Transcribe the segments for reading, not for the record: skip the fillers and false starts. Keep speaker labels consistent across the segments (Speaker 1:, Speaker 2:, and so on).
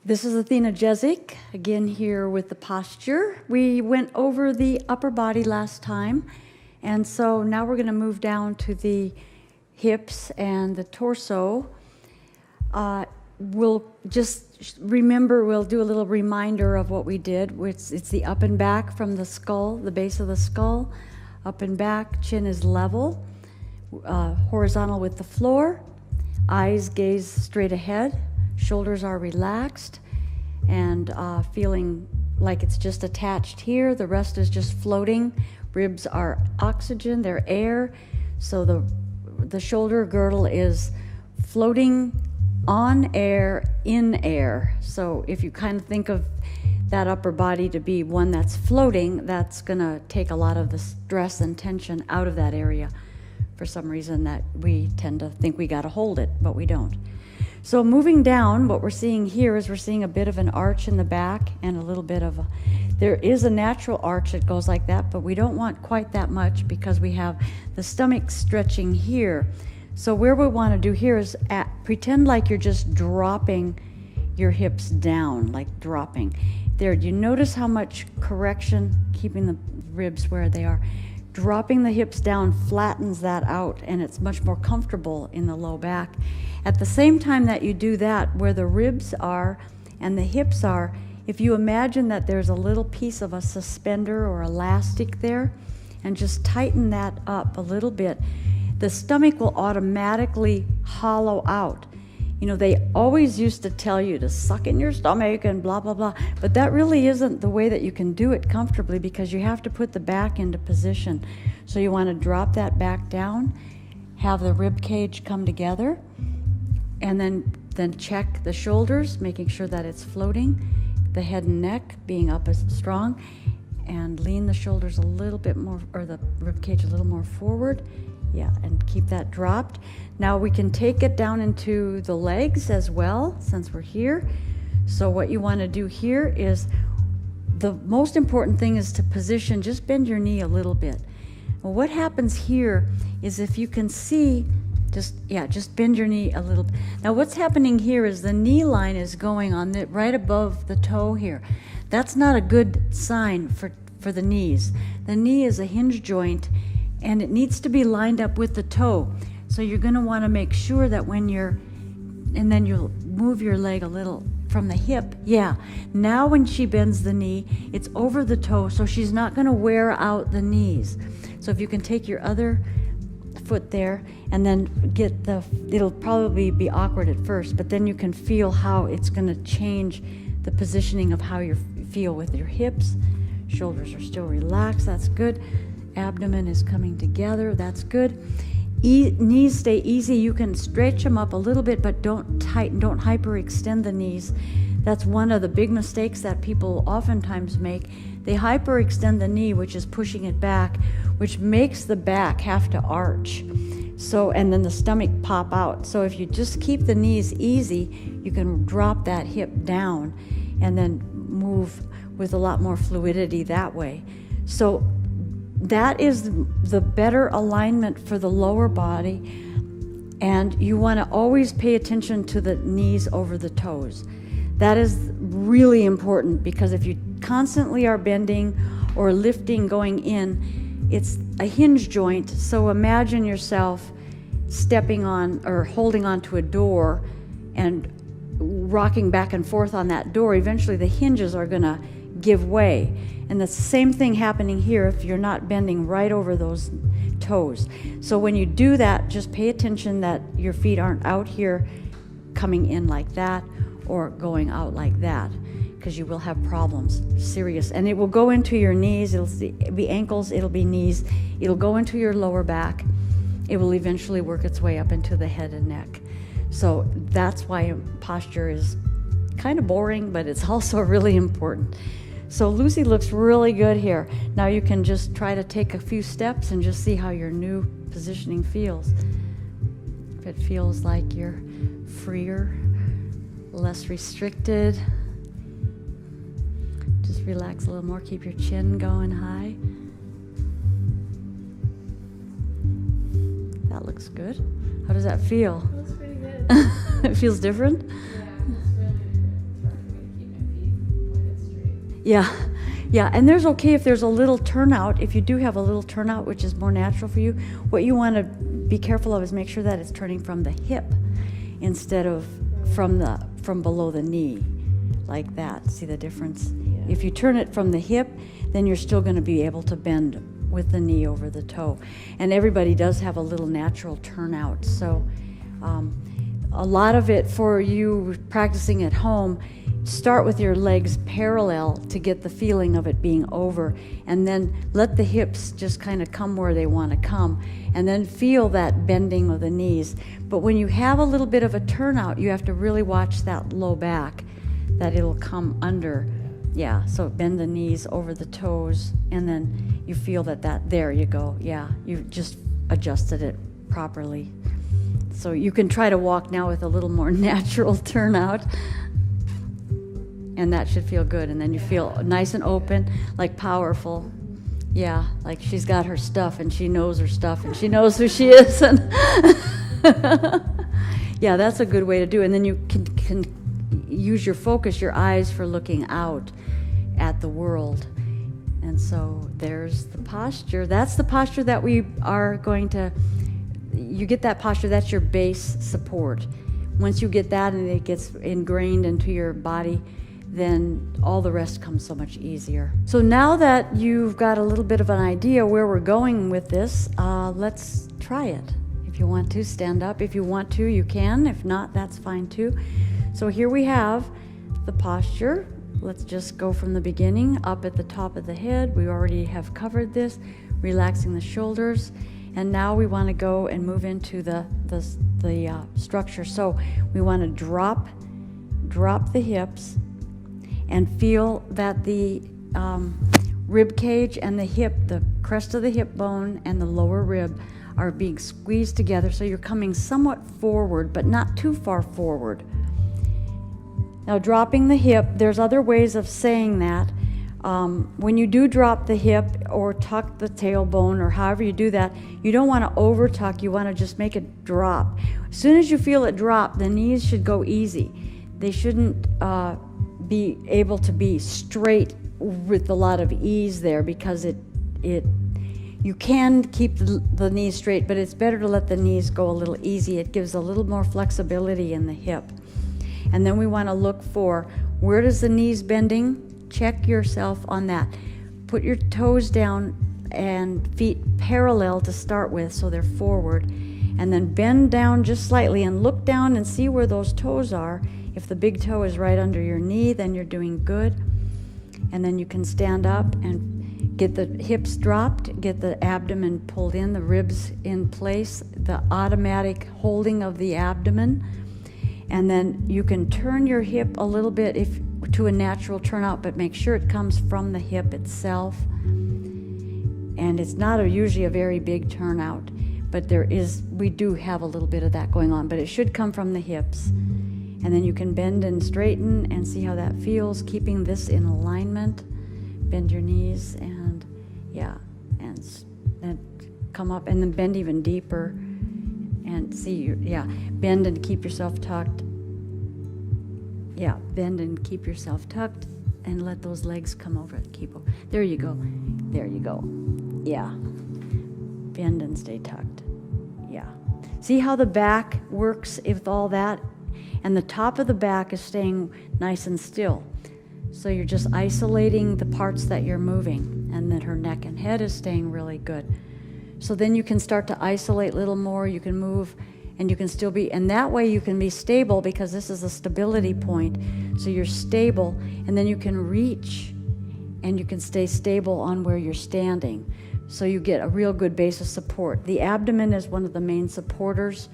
Speaker 1: This is Athena Jezik, again here with the posture. We went over the upper body last time, and so now we're going to move down to the hips and the torso. We'll just remember, we'll do a little reminder of what we did. It's the up and back from the skull, the base of the skull, up and back, chin is level, horizontal with the floor, eyes gaze straight ahead, shoulders are relaxed and feeling like it's just attached here. The rest is just floating. Ribs are oxygen, they're air. So the shoulder girdle is floating on air, in air. So if you kind of think of that upper body to be one that's floating, that's going to take a lot of the stress and tension out of that area. For some reason that we tend to think we got to hold it, but we don't. So moving down, what we're seeing here is we're seeing a bit of an arch in the back and a little bit of there is a natural arch that goes like that, but we don't want quite that much because we have the stomach stretching here. So where we want to do here is pretend like you're just dropping your hips down, like dropping. There, do you notice how much correction, keeping the ribs where they are? Dropping the hips down flattens that out, and it's much more comfortable in the low back. At the same time that you do that, where the ribs are and the hips are, if you imagine that there's a little piece of a suspender or elastic there, and just tighten that up a little bit, the stomach will automatically hollow out. You know, they always used to tell you to suck in your stomach and blah, blah, blah, but that really isn't the way that you can do it comfortably because you have to put the back into position. So you want to drop that back down, have the rib cage come together, and then check the shoulders, making sure that it's floating, the head and neck being up as strong, and lean the shoulders a little bit more, or the rib cage a little more forward. Yeah, and keep that dropped. Now we can take it down into the legs as well, since we're here. So what you want to do here is, the most important thing is to position, just bend your knee a little bit. Well, what happens here is if you can see, just bend your knee a little bit. Now what's happening here is the knee line is going on right above the toe here. That's not a good sign for the knees. The knee is a hinge joint, and it needs to be lined up with the toe. So you're going to want to make sure that and then you'll move your leg a little from the hip. Yeah, now when she bends the knee, it's over the toe, so she's not going to wear out the knees. So if you can take your other foot there and then it'll probably be awkward at first, but then you can feel how it's going to change the positioning of how you feel with your hips. Shoulders are still relaxed, that's good. Abdomen is coming together, that's good. Knees stay easy. You can stretch them up a little bit, but don't tighten, don't hyperextend the knees. That's one of the big mistakes that people oftentimes make. They hyperextend the knee, which is pushing it back, which makes the back have to arch. So, and then the stomach pop out. So if you just keep the knees easy, you can drop that hip down and then move with a lot more fluidity that way. So that is the better alignment for the lower body, and you want to always pay attention to the knees over the toes. That is really important, because if you constantly are bending or lifting going in, it's a hinge joint. So imagine yourself stepping on or holding onto a door and rocking back and forth on that door. Eventually the hinges are going to give way. And the same thing happening here if you're not bending right over those toes. So when you do that, just pay attention that your feet aren't out here coming in like that or going out like that, because you will have problems, serious. And it will go into your knees, it'll be ankles, it'll be knees, it'll go into your lower back. It will eventually work its way up into the head and neck. So that's why posture is kind of boring, but it's also really important. So Lucy looks really good here. Now you can just try to take a few steps and just see how your new positioning feels. If it feels like you're freer, less restricted, just relax a little more. Keep your chin going high. That looks good. How does that feel?
Speaker 2: It looks pretty good.
Speaker 1: It feels different?
Speaker 2: Yeah, it's really different.
Speaker 1: Yeah, yeah, and there's okay if there's a little turnout. If you do have a little turnout, which is more natural for you, what you want to be careful of is make sure that it's turning from the hip instead of from below the knee, like that. See the difference?
Speaker 2: Yeah.
Speaker 1: If you turn it from the hip, then you're still going to be able to bend with the knee over the toe. And everybody does have a little natural turnout, so a lot of it for you practicing at home, start with your legs parallel to get the feeling of it being over, and then let the hips just kind of come where they want to come, and then feel that bending of the knees. But when you have a little bit of a turnout, you have to really watch that low back, that it'll come under. Yeah, so bend the knees over the toes, and then you feel that there you go. Yeah, you've just adjusted it properly. So you can try to walk now with a little more natural turnout, and that should feel good. And then you feel nice and open, like powerful. Yeah, like she's got her stuff, and she knows her stuff, and she knows who she is. And yeah, that's a good way to do it. And then you can use your focus, your eyes, for looking out at the world. And so there's the posture. That's the posture that we are going to, you get that posture, that's your base support. Once you get that and it gets ingrained into your body, then all the rest comes so much easier. So now that you've got a little bit of an idea where we're going with this, let's try it. If you want to, stand up. If you want to, you can. If not, that's fine too. So here we have the posture. Let's just go from the beginning, up at the top of the head. We already have covered this, relaxing the shoulders. And now we want to go and move into the structure. So we want to drop the hips and feel that the rib cage and the hip, the crest of the hip bone and the lower rib are being squeezed together. So you're coming somewhat forward, but not too far forward. Now dropping the hip, there's other ways of saying that. When you do drop the hip or tuck the tailbone or however you do that, you don't want to over tuck, you want to just make it drop. As soon as you feel it drop, the knees should go easy. They shouldn't be able to be straight with a lot of ease there, because you can keep the knees straight, but it's better to let the knees go a little easy. It gives a little more flexibility in the hip. And then we want to look for, where does the knees bending? Check yourself on that. Put your toes down and feet parallel to start with, so they're forward. And then bend down just slightly and look down and see where those toes are. If the big toe is right under your knee, then you're doing good. And then you can stand up and get the hips dropped, get the abdomen pulled in, the ribs in place, the automatic holding of the abdomen. And then you can turn your hip a little bit to a natural turnout, but make sure it comes from the hip itself. And it's not usually a very big turnout, but we do have a little bit of that going on, but it should come from the hips. And then you can bend and straighten and see how that feels, keeping this in alignment. Bend your knees and come up, and then bend even deeper and bend and keep yourself tucked. Yeah, bend and keep yourself tucked, and let those legs come over. There you go. There you go. Yeah. Bend and stay tucked. Yeah. See how the back works with all that? And the top of the back is staying nice and still. So you're just isolating the parts that you're moving, and then her neck and head is staying really good. So then you can start to isolate a little more. You can move, and you can still be, and that way you can be stable, because this is a stability point. So you're stable, and then you can reach, and you can stay stable on where you're standing. So you get a real good base of support. The abdomen is one of the main supporters.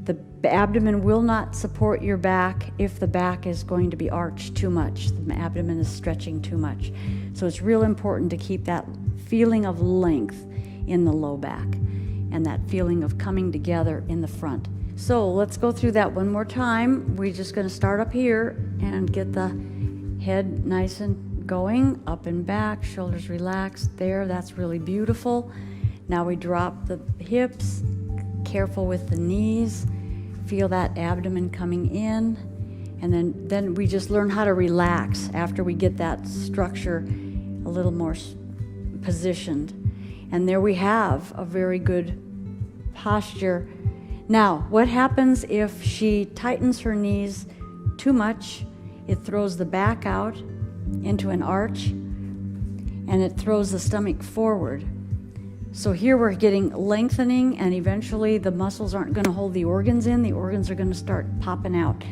Speaker 1: The abdomen will not support your back if the back is going to be arched too much. The abdomen is stretching too much. So it's real important to keep that feeling of length in the low back and that feeling of coming together in the front. So let's go through that one more time. We're just going to start up here and get the head nice and going, up and back, shoulders relaxed. There, that's really beautiful. Now we drop the hips, careful with the knees. Feel that abdomen coming in, And then we just learn how to relax after we get that structure a little more positioned. And there we have a very good posture. Now, what happens if she tightens her knees too much? It throws the back out into an arch, and it throws the stomach forward. So here we're getting lengthening, and eventually the muscles aren't going to hold the organs in. The organs are going to start popping out.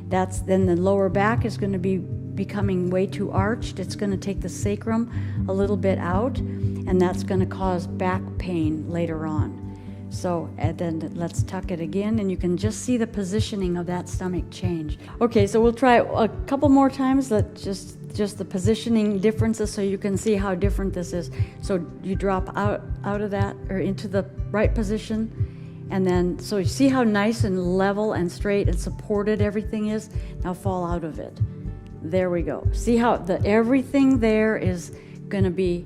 Speaker 1: Then the lower back is going to be becoming way too arched. It's going to take the sacrum a little bit out, and that's going to cause back pain later on. So, and then let's tuck it again, and you can just see the positioning of that stomach change. Okay, so we'll try a couple more times, just the positioning differences so you can see how different this is. So you drop out of that or into the right position, and then, so you see how nice and level and straight and supported everything is? Now fall out of it. There we go. See how everything there is going to be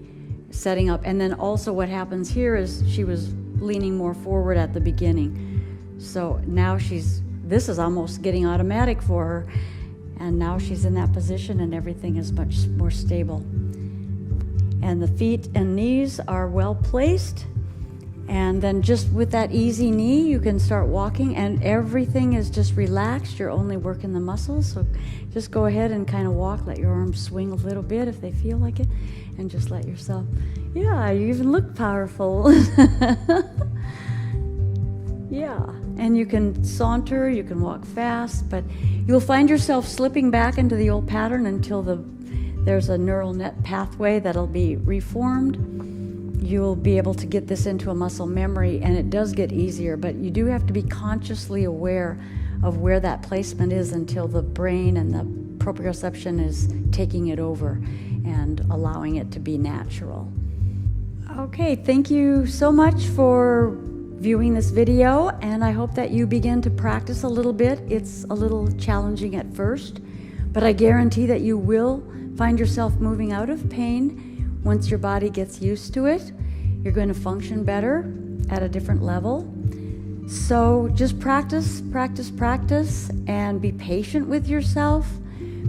Speaker 1: setting up. And then also what happens here is she was leaning more forward at the beginning. So now this is almost getting automatic for her. And now she's in that position and everything is much more stable. And the feet and knees are well placed. And then just with that easy knee, you can start walking and everything is just relaxed. You're only working the muscles. So just go ahead and kind of walk. Let your arms swing a little bit if they feel like it. And just let yourself, yeah, you even look powerful. Yeah, and you can saunter, you can walk fast, but you'll find yourself slipping back into the old pattern until there's a neural net pathway that'll be reformed. You'll be able to get this into a muscle memory, and it does get easier, but you do have to be consciously aware of where that placement is until the brain and the proprioception is taking it over and allowing it to be natural. Okay, thank you so much for viewing this video, and I hope that you begin to practice a little bit. It's a little challenging at first, but I guarantee that you will find yourself moving out of pain once your body gets used to it. You're going to function better at a different level. So just practice, practice, practice, and be patient with yourself,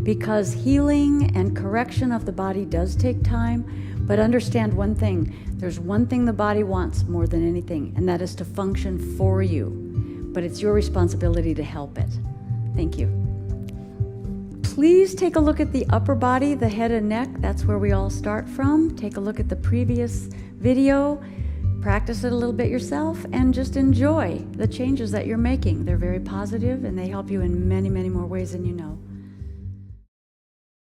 Speaker 1: because healing and correction of the body does take time. But understand one thing, there's one thing the body wants more than anything, and that is to function for you. But it's your responsibility to help it. Thank you. Please take a look at the upper body, the head and neck. That's where we all start from. Take a look at the previous video, practice it a little bit yourself, and just enjoy the changes that you're making. They're very positive, and they help you in many, many more ways than you know.